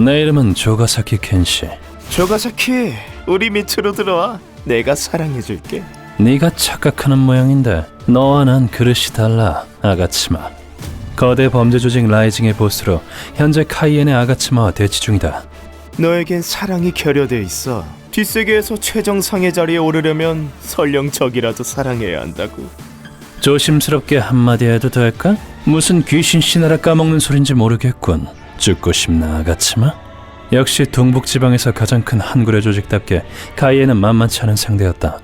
내 이름은 조가사키 켄시. 조가사키, 우리 밑으로 들어와. 내가 사랑해줄게. 네가 착각하는 모양인데 너와 난 그릇이 달라, 아가츠마. 거대 범죄 조직 라이징의 보스로 현재 카이엔의 아가츠마와 대치 중이다. 너에겐 사랑이 결여돼 있어. 뒷세계에서 최정상의 자리에 오르려면 설령 적이라도 사랑해야 한다고. 조심스럽게 한마디 해도 될까? 무슨 귀신 신하라 까먹는 소린지 모르겠군. 죽고 싶나, 아가츠마? 역시 동북지방에서 가장 큰 한구레 조직답게 카이엔은 만만치 않은 상대였다.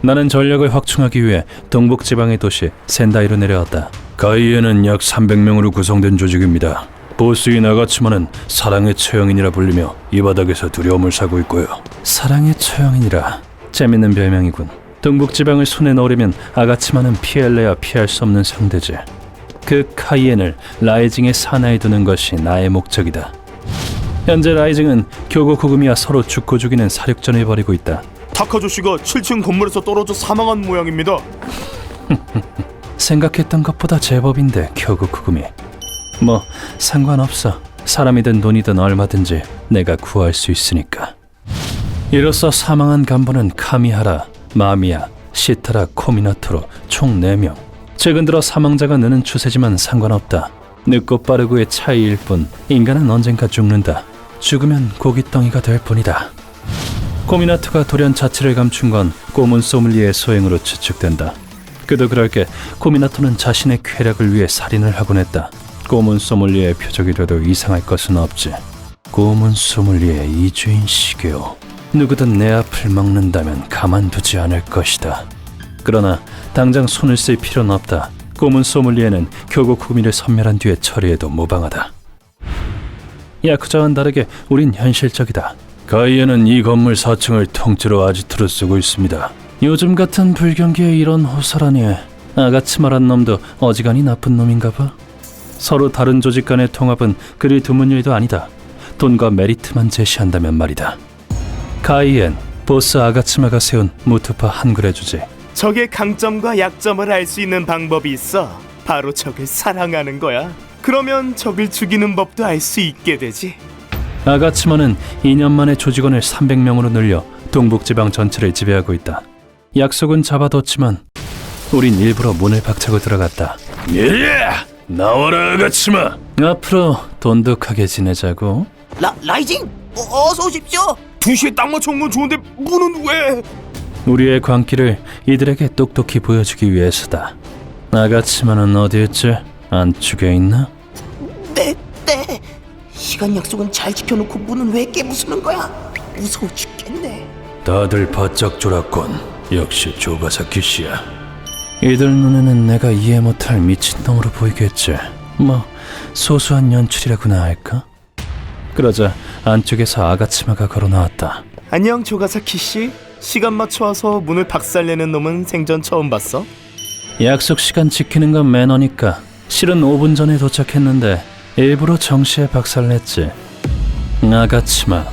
나는 전력을 확충하기 위해 동북지방의 도시 센다이로 내려왔다. 카이엔은 약 300명으로 구성된 조직입니다. 보스인 아가츠마는 사랑의 처형인이라 불리며 이 바닥에서 두려움을 사고 있고요. 사랑의 처형인이라 재밌는 별명이군. 동북지방을 손에 넣으려면 아가츠마는 피할래야 피할 수 없는 상대지. 그 카이엔을 라이징의 산하에 두는 것이 나의 목적이다. 현재 라이징은 교고 구구미와 서로 죽고 죽이는 사륙전을 벌이고 있다. 타카조씨가 7층 건물에서 떨어져 사망한 모양입니다. 생각했던 것보다 제법인데, 교고 구구미. 뭐 상관없어. 사람이든 돈이든 얼마든지 내가 구할 수 있으니까. 이로써 사망한 간부는 카미하라, 마미야, 시타라, 코미나토로 총 4명. 최근 들어 사망자가 느는 추세지만 상관없다. 늦고 빠르고의 차이일 뿐 인간은 언젠가 죽는다. 죽으면 고깃덩이가 될 뿐이다. 코미나토가 돌연 자치를 감춘 건 꼬문 소믈리에의 소행으로 추측된다. 그도 그럴 게 코미나토는 자신의 쾌락을 위해 살인을 하곤 했다. 꼬문 소믈리에의 표적이라도 이상할 것은 없지. 꼬문 소믈리에 이주인 시게오. 누구든 내 앞을 먹는다면 가만두지 않을 것이다. 그러나 당장 손을 쓸 필요는 없다. 꼬문 소믈리에는 교고 구구미를 섬멸한 뒤에 처리해도 무방하다. 야쿠자와는 다르게 우린 현실적이다. 가이에는 이 건물 4층을 통째로 아지트로 쓰고 있습니다. 요즘 같은 불경기에 이런 호사라니. 아가츠마란 놈도 어지간히 나쁜 놈인가 봐. 서로 다른 조직 간의 통합은 그리 드문 일도 아니다. 돈과 메리트만 제시한다면 말이다. 가이엔, 보스 아가츠마가 세운 무투파 한글의 주제. 적의 강점과 약점을 알 수 있는 방법이 있어. 바로 적을 사랑하는 거야. 그러면 적을 죽이는 법도 알 수 있게 되지. 아가츠마는 2년 만에 조직원을 300명으로 늘려 동북지방 전체를 지배하고 있다. 약속은 잡아뒀지만 우린 일부러 문을 박차고 들어갔다. 예! 나와라, 아가츠마. 앞으로 돈독하게 지내자고. 라이징! 어서 오십시오. 2시에 딱 맞춰 온 건 좋은데 문은 왜? 우리의 광기를 이들에게 똑똑히 보여주기 위해서다. 아가츠마는 어디 있지? 안쪽에 있나? 네. 시간 약속은 잘 지켜놓고 문은 왜 깨부수는 거야? 무서워 죽겠네. 다들 바짝 졸았군. 역시 조가사키 씨야. 이들 눈에는 내가 이해 못할 미친놈으로 보이겠지. 뭐 소소한 연출이라고나 할까? 그러자 안쪽에서 아가츠마가 걸어 나왔다. 안녕 조가사키 씨. 시간 맞춰 와서 문을 박살내는 놈은 생전 처음 봤어? 약속 시간 지키는 건 매너니까. 실은 5분 전에 도착했는데 일부러 정시에 박살냈지. 아가츠마,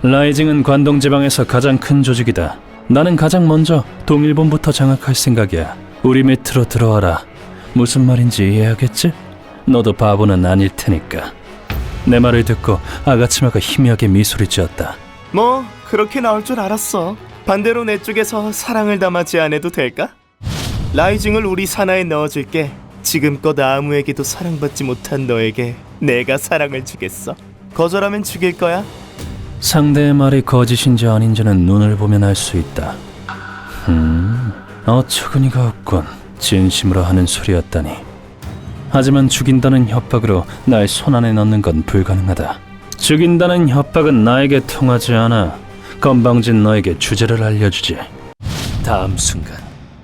라이징은 관동지방에서 가장 큰 조직이다. 나는 가장 먼저 동일본부터 장악할 생각이야. 우리 밑으로 들어와라. 무슨 말인지 이해하겠지? 너도 바보는 아닐 테니까. 내 말을 듣고 아가츠마가 희미하게 미소를 지었다. 뭐 그렇게 나올 줄 알았어. 반대로 내 쪽에서 사랑을 담아지 않아도 될까? 라이징을 우리 산하에 넣어줄게. 지금껏 아무에게도 사랑받지 못한 너에게 내가 사랑을 주겠어. 거절하면 죽일 거야. 상대의 말이 거짓인지 아닌지는 눈을 보면 알 수 있다. 어처구니가 없군. 진심으로 하는 소리였다니. 하지만 죽인다는 협박으로 날 손안에 넣는 건 불가능하다. 죽인다는 협박은 나에게 통하지 않아. 건방진 너에게 주제를 알려주지. 다음 순간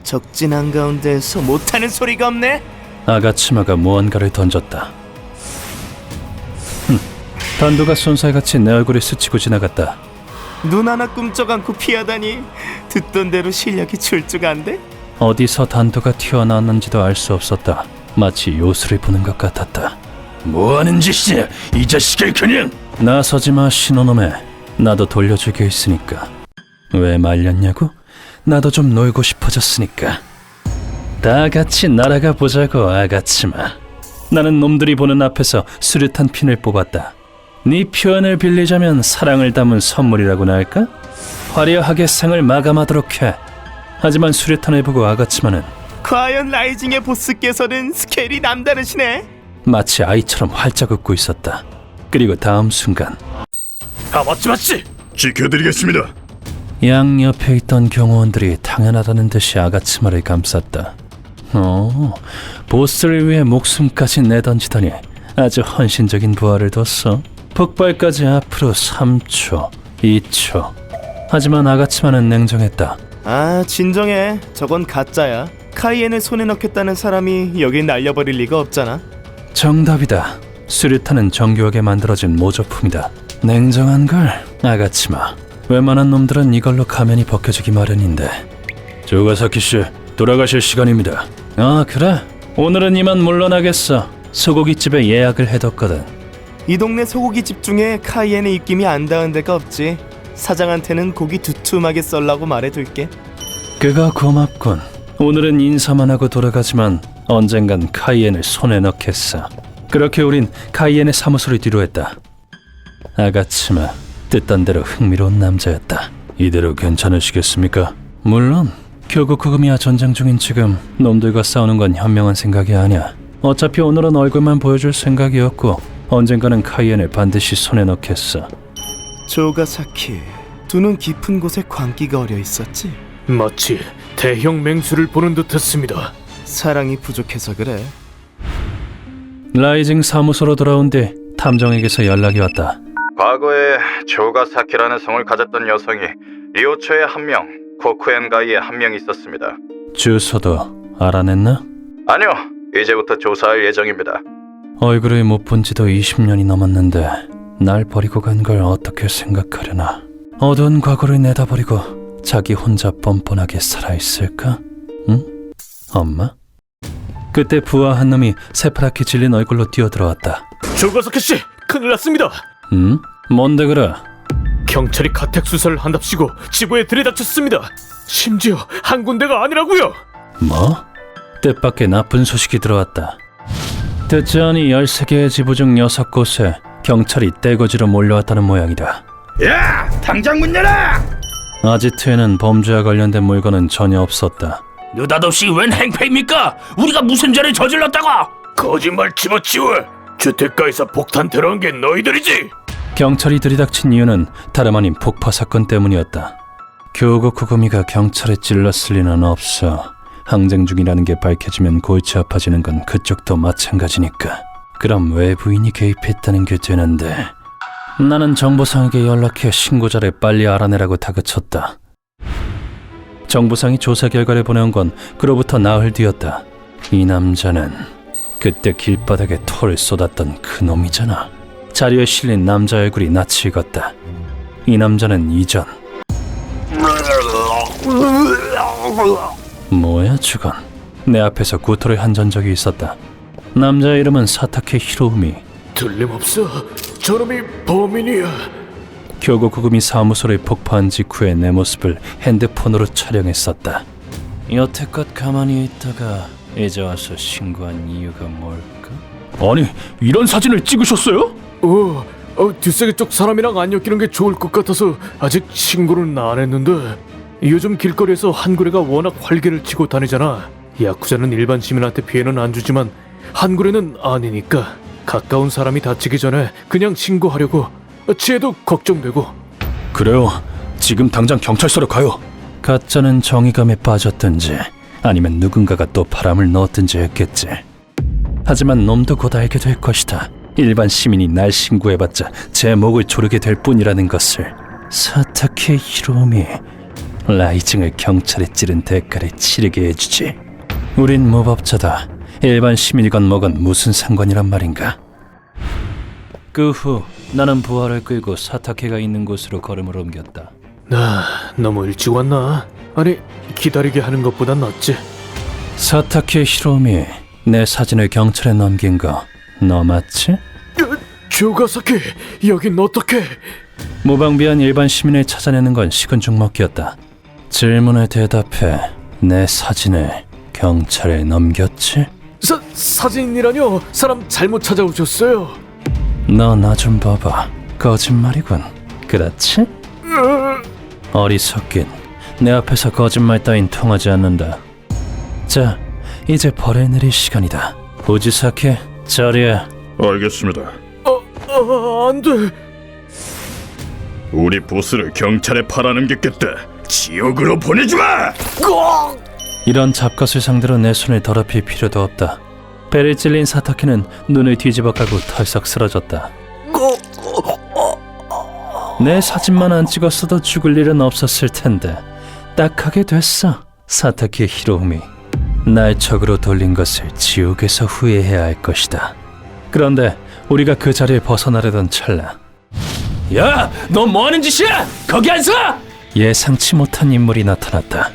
적진 한가운데에서 못하는 소리가 없네. 아가츠마가 무언가를 던졌다. 단도가 쏜살같이 내 얼굴에 스치고 지나갔다. 눈 하나 꿈쩍 않고 피하다니. 듣던 대로 실력이 출중한데? 어디서 단도가 튀어나왔는지도 알 수 없었다. 마치 요술을 보는 것 같았다. 뭐하는 짓이냐, 이 자식을 그냥! 나서지마, 신호놈에. 나도 돌려줄 게 있으니까. 왜 말렸냐고? 나도 좀 놀고 싶어졌으니까. 다 같이 날아가 보자고, 아가츠마. 나는 놈들이 보는 앞에서 수류탄 핀을 뽑았다. 네 표현을 빌리자면 사랑을 담은 선물이라고나 할까? 화려하게 상을 마감하도록 해. 하지만 수류탄을 보고 아가츠마는 과연 라이징의 보스께서는 스케일이 남다르시네. 마치 아이처럼 활짝 웃고 있었다. 그리고 다음 순간 아마츠마씨 지켜드리겠습니다. 양 옆에 있던 경호원들이 당연하다는 듯이 아가츠마를 감쌌다. 보스를 위해 목숨까지 내던지더니 아주 헌신적인 부하를 뒀어. 폭발까지 앞으로 3초, 2초. 하지만 아가츠마는 냉정했다. 아, 진정해. 저건 가짜야. 카이엔을 손에 넣겠다는 사람이 여길 날려버릴 리가 없잖아. 정답이다. 수류탄은 정교하게 만들어진 모조품이다. 냉정한 걸, 아가츠마. 웬만한 놈들은 이걸로 가면이 벗겨지기 마련인데. 조가사키 씨, 돌아가실 시간입니다. 아, 그래? 오늘은 이만 물러나겠어. 소고기집에 예약을 해뒀거든. 이 동네 소고기집 중에 카이엔의 입김이 안 닿은 데가 없지. 사장한테는 고기 두툼하게 썰라고 말해둘게. 그거 고맙군. 오늘은 인사만 하고 돌아가지만 언젠간 카이엔을 손에 넣겠어. 그렇게 우린 카이엔의 사무소를 뒤로했다. 아가츠마, 뜻던 대로 흥미로운 남자였다. 이대로 괜찮으시겠습니까? 물론 교구쿠구미와 전쟁 중인 지금 놈들과 싸우는 건 현명한 생각이 아니야. 어차피 오늘은 얼굴만 보여줄 생각이었고 언젠가는 카이엔을 반드시 손에 넣겠어. 조가사키, 두 눈 깊은 곳에 광기가 어려 있었지. 마치 대형 맹수를 보는 듯했습니다. 사랑이 부족해서 그래. 라이징 사무소로 돌아온 뒤 탐정에게서 연락이 왔다. 과거에 조가사키라는 성을 가졌던 여성이 리오초에 한 명, 코쿠엔가이에 한 명 있었습니다. 주소도 알아냈나? 아니요, 이제부터 조사할 예정입니다. 얼굴을 못 본 지도 20년이 넘었는데 날 버리고 간 걸 어떻게 생각하려나. 어두운 과거를 내다버리고 자기 혼자 뻔뻔하게 살아있을까? 응? 엄마? 그때 부하 한 놈이 새파랗게 질린 얼굴로 뛰어들어왔다. 조가사키씨, 큰일 났습니다. 응? 뭔데 그래? 경찰이 가택 수사를 한답시고 지부에 들이닥쳤습니다. 심지어 한 군데가 아니라고요. 뭐? 뜻밖의 나쁜 소식이 들어왔다. 듣지 않니 13개의 지부 중 6곳에 경찰이 떼거지로 몰려왔다는 모양이다. 야! 당장 문 열어! 아지트에는 범죄와 관련된 물건은 전혀 없었다. 느닷없이 웬 행패입니까? 우리가 무슨 죄를 저질렀다고? 거짓말 집어치워. 주택가에서 폭탄 들어온 게 너희들이지. 경찰이 들이닥친 이유는 다름 아닌 폭파 사건 때문이었다. 교구쿠구미가 경찰에 찔렀을 리는 없어. 항쟁 중이라는 게 밝혀지면 골치 아파지는 건 그쪽도 마찬가지니까. 그럼 외부인이 개입했다는 게 되는데. 나는 정보상에게 연락해 신고자를 빨리 알아내라고 다그쳤다. 정보상이 조사 결과를 보내온 건 그로부터 나흘 뒤였다. 이 남자는 그때 길바닥에 토를 쏟았던 그 놈이잖아. 자료에 실린 남자 얼굴이 낯이 익었다. 이 남자는 이전. 뭐야 저건? 내 앞에서 구토를 한 전적이 있었다. 남자의 이름은 사타케 히로우미. 틀림없어. 저놈이 범인이야. 교구쿠구미 사무소를 폭파한 직후에 내 모습을 핸드폰으로 촬영했었다. 여태껏 가만히 있다가 이제 와서 신고한 이유가 뭘까? 아니, 이런 사진을 찍으셨어요? 뒷세계 쪽 사람이랑 안 엮이는 게 좋을 것 같아서 아직 신고는 안 했는데. 요즘 길거리에서 한구레가 워낙 활개를 치고 다니잖아. 야쿠자는 일반 시민한테 피해는 안 주지만 한구레는 아니니까 가까운 사람이 다치기 전에 그냥 신고하려고. 지혜도 걱정되고. 그래요. 지금 당장 경찰서로 가요. 가짜는 정의감에 빠졌든지 아니면 누군가가 또 바람을 넣었든지 했겠지. 하지만 놈도 곧 알게 될 것이다. 일반 시민이 날 신고해봤자 제 목을 조르게 될 뿐이라는 것을. 사타케 히로미, 라이징을 경찰에 찌른 대가를 치르게 해주지. 우린 무법자다. 일반 시민이건 뭐건 무슨 상관이란 말인가. 그 후 나는 부하를 끌고 사타케가 있는 곳으로 걸음을 옮겼다. 나 너무 일찍 왔나? 아니, 기다리게 하는 것보단 낫지. 사타케 히로미, 내 사진을 경찰에 넘긴 거 너 맞지? 조가사키, 여긴 어떻게? 무방비한 일반 시민을 찾아내는 건 식은 죽 먹기였다. 질문에 대답해. 내 사진을 경찰에 넘겼지? 사진이라뇨? 사람 잘못 찾아오셨어요. 너 나 좀 봐봐. 거짓말이군. 그렇지? 어리석긴. 내 앞에서 거짓말 따윈 통하지 않는다. 자, 이제 벌을 내릴 시간이다. 후지사키, 자리에. 알겠습니다. 안 돼. 우리 보스를 경찰에 팔아넘겼겠다. 지옥으로 보내주마! 이런 잡것을 상대로 내 손을 더럽힐 필요도 없다. 배를 찔린 사타키는 눈을 뒤집어 까고 털썩 쓰러졌다. 내 사진만 안 찍었어도 죽을 일은 없었을 텐데 딱하게 됐어. 사타키의 히로우미. 날 적으로 돌린 것을 지옥에서 후회해야 할 것이다. 그런데 우리가 그 자리에 벗어나려던 찰나, 야! 너 뭐하는 짓이야? 거기 안 서! 예상치 못한 인물이 나타났다.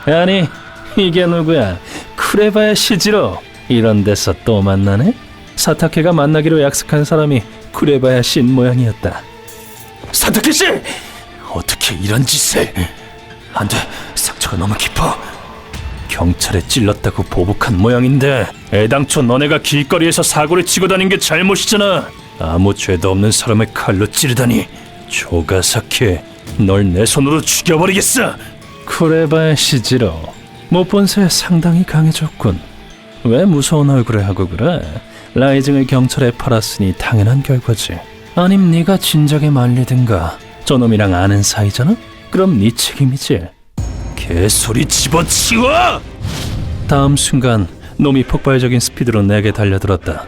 아니, 이게 누구야? 쿠레바야 시지로. 이런 데서 또 만나네? 사타케가 만나기로 약속한 사람이 쿠레바야 신 모양이었다. 사타케 씨! 어떻게 이런 짓을? 안 돼, 상처가 너무 깊어. 경찰에 찔렀다고 보복한 모양인데 애당초 너네가 길거리에서 사고를 치고 다닌 게 잘못이잖아. 아무 죄도 없는 사람을 칼로 찌르다니. 조가사키, 널 내 손으로 죽여버리겠어. 쿠레바야 시지로. 못 본 새 상당히 강해졌군. 왜 무서운 얼굴을 하고 그래? 라이징을 경찰에 팔았으니 당연한 결과지. 아님 네가 진작에 말리든가. 저놈이랑 아는 사이잖아? 그럼 네 책임이지. 개소리 집어치워! 다음 순간 놈이 폭발적인 스피드로 내게 달려들었다.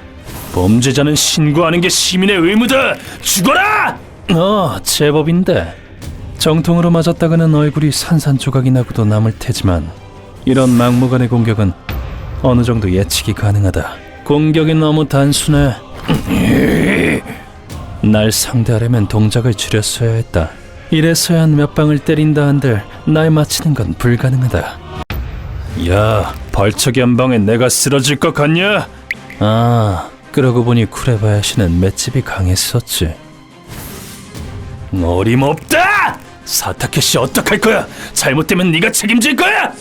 범죄자는 신고하는 게 시민의 의무다! 죽어라! 제법인데. 정통으로 맞았다가는 얼굴이 산산조각이 나고도 남을 테지만 이런 막무가내 공격은 어느 정도 예측이 가능하다. 공격이 너무 단순해. 날 상대하려면 동작을 줄였어야 했다. 이래서야 몇 방을 때린다 한들 날 맞히는 건 불가능하다. 야, 발차기 한 방에 내가 쓰러질 것 같냐? 아, 그러고 보니 쿠레바야시는 맷집이 강했었지. 어림없다! 사타케씨 어떡할 거야? 잘못되면 네가 책임질 거야!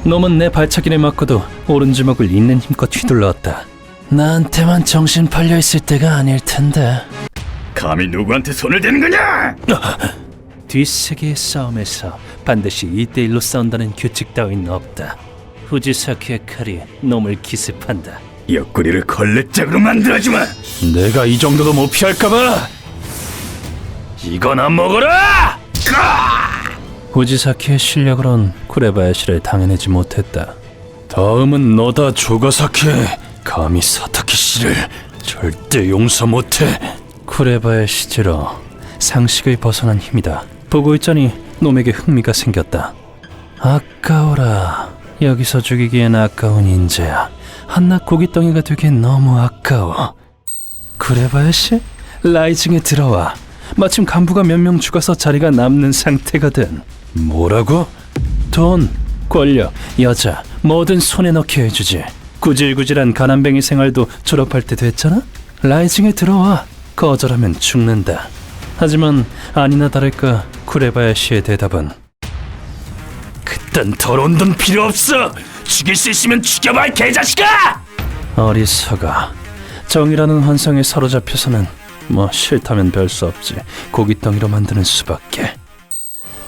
놈은 내 발차기를 맞고도 오른주먹을 있는 힘껏 휘둘렀다. 나한테만 정신 팔려있을 때가 아닐 텐데. 감히 누구한테 손을 대는 거냐? 뒷세계의 싸움에서 반드시 1대1로 싸운다는 규칙 따윈 없다. 후지사키의 칼이 놈을 기습한다. 옆구리를 걸레짝으로 만들어주마! 내가 이 정도도 못 피할까봐? 이거나 먹어라! 후지사키의 실력으론 쿠레바야시를 당해내지 못했다. 다음은 너다, 조가사키. 감히 사타키 씨를 절대 용서 못해. 쿠레바야시지로. 상식을 벗어난 힘이다. 보고 있자니 놈에게 흥미가 생겼다. 아까워라. 여기서 죽이기엔 아까운 인재야. 한낱 고깃덩이가 되기엔 너무 아까워. 쿠레바야시? 라이징에 들어와. 마침 간부가 몇 명 죽어서 자리가 남는 상태거든. 뭐라고? 돈, 권력, 여자, 뭐든 손에 넣게 해주지. 구질구질한 가난뱅이 생활도 졸업할 때 됐잖아? 라이징에 들어와. 거절하면 죽는다. 하지만 아니나 다를까 쿠레바야시의 대답은, 그딴 더러운 돈 필요 없어! 죽일 수 있으면 죽여봐, 이 개자식아! 어리석어. 정이라는 환상에 사로잡혀서는 뭐 싫다면 별 수 없지. 고깃덩이로 만드는 수밖에.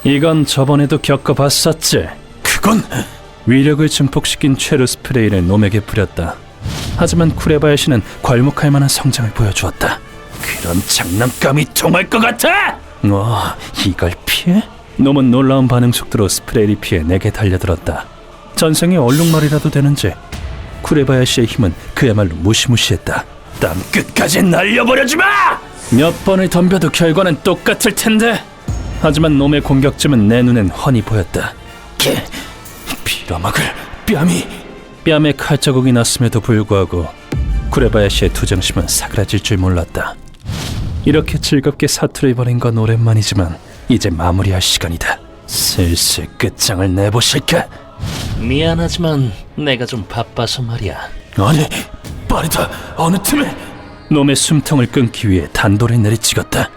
이건 저번에도 겪어봤었지. 그건 위력을 증폭시킨 최루 스프레이를 놈에게 뿌렸다. 하지만 쿠레바야시는 괄목할 만한 성장을 보여주었다. 그런 장난감이 통할 것 같아? 이걸 피해? 놈은 놀라운 반응 속도로 스프레이를 피해 내게 달려들었다. 전생에 얼룩말이라도 되는지 쿠레바야시의 힘은 그야말로 무시무시했다. 땀 끝까지 날려버려주마! 몇 번을 덤벼도 결과는 똑같을 텐데. 하지만 놈의 공격쯤은 내 눈엔 훤히 보였다. 빌어먹을 뺨에 칼자국이 났음에도 불구하고 쿠레바야시의 투정심은 사그라질 줄 몰랐다. 이렇게 즐겁게 사투를 벌인 건 오랜만이지만 이제 마무리할 시간이다. 슬슬 끝장을 내보실까? 미안하지만 내가 좀 바빠서 말이야. 아니, 빠르다. 어느 틈에? 놈의 숨통을 끊기 위해 단도를 내리찍었다.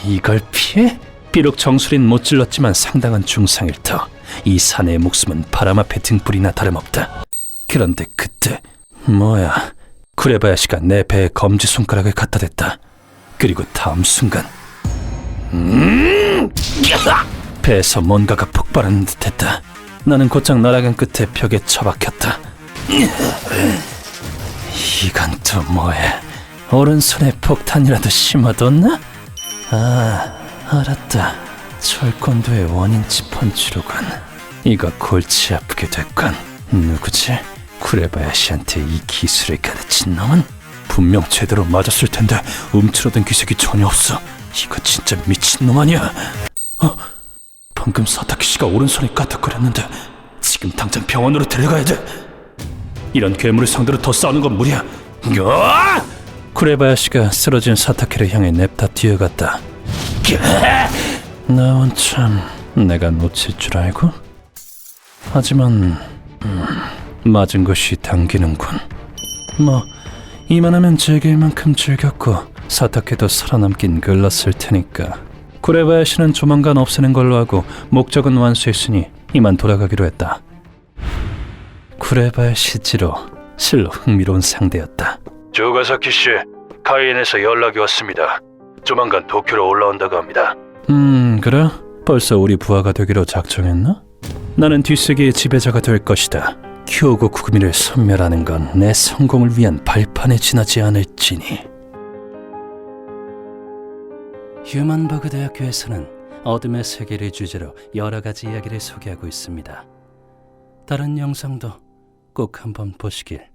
이걸 피해? 비록 정수린 못 찔렀지만 상당한 중상일 터. 이 사내의 목숨은 바람 앞에 등불이나 다름없다. 그런데 그때 뭐야, 쿠레바야시가 내 배에 검지 손가락을 갖다 댔다. 그리고 다음 순간 배에서 뭔가가 폭발하는 듯했다. 나는 곧장 날아간 끝에 벽에 처박혔다. 이건 또 뭐해? 오른손에 폭탄이라도 심어뒀나? 아, 알았다. 철권도의 원인치 펀치로군. 이거 골치 아프게 됐군. 누구지? 쿠레바야시한테 이 기술을 가르친 놈은? 분명 제대로 맞았을 텐데 움츠러든 기색이 전혀 없어. 이거 진짜 미친놈 아니야? 방금 사타키 씨가 오른손이 까딱거렸는데 지금 당장 병원으로 데려가야 돼. 이런 괴물을 상대로 더 싸우는 건 무리야. 쿠레바야시가 쓰러진 사타키를 향해 냅다 뛰어갔다. 나 원참 내가 놓칠 줄 알고? 하지만 맞은 것이 당기는군. 뭐 이만하면 즐길 만큼 즐겼고 사타키도 살아남긴 글렀을 테니까. 쿠레바야시는 조만간 없애는 걸로 하고 목적은 완수했으니 이만 돌아가기로 했다. 쿠레바야시지로 실로 흥미로운 상대였다. 조가사키 씨, 카이엔에서 연락이 왔습니다. 조만간 도쿄로 올라온다고 합니다. 그래? 벌써 우리 부하가 되기로 작정했나? 나는 뒷세계의 지배자가 될 것이다. 쿄고 구구미를 섬멸하는 건 내 성공을 위한 발판에 지나지 않을지니. 휴먼버그 대학교에서는 어둠의 세계를 주제로 여러 가지 이야기를 소개하고 있습니다. 다른 영상도 꼭 한번 보시길.